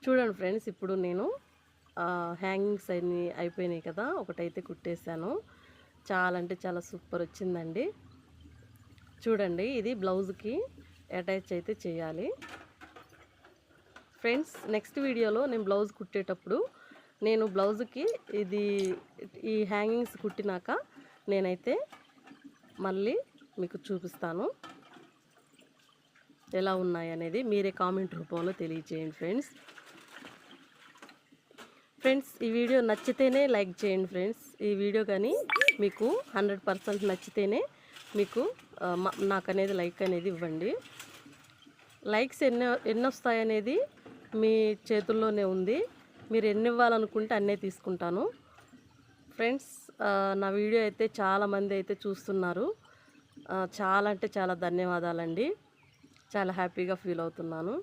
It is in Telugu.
చూడండి ఫ్రెండ్స్, ఇప్పుడు నేను హ్యాంగింగ్స్ అన్నీ అయిపోయినాయి కదా, ఒకటైతే కుట్టేశాను. చాలా అంటే చాలా సూపర్ వచ్చిందండి. చూడండి, ఇది బ్లౌజ్కి అటాచ్ అయితే చేయాలి. ఫ్రెండ్స్, నెక్స్ట్ వీడియోలో నేను బ్లౌజ్ కుట్టేటప్పుడు నేను బ్లౌజ్కి ఈ హ్యాంగింగ్స్ కుట్టినాక నేనైతే మళ్ళీ మీకు చూపిస్తాను ఎలా ఉన్నాయనేది. మీరే కామెంట్ రూపంలో తెలియచేయండి ఫ్రెండ్స్. ఈ వీడియో నచ్చితేనే లైక్ చేయండి ఫ్రెండ్స్. ఈ వీడియో కానీ మీకు 100% నచ్చితేనే మీకు నాకు అనేది లైక్ అనేది ఇవ్వండి. లైక్స్ ఎన్ని వస్తాయనేది మీ చేతుల్లోనే ఉంది. మీరు ఎన్ని ఇవ్వాలనుకుంటే అన్నే తీసుకుంటాను ఫ్రెండ్స్. నా వీడియో అయితే చాలామంది అయితే చూస్తున్నారు. చాలా అంటే చాలా ధన్యవాదాలండి. చాలా హ్యాపీగా ఫీల్ అవుతున్నాను.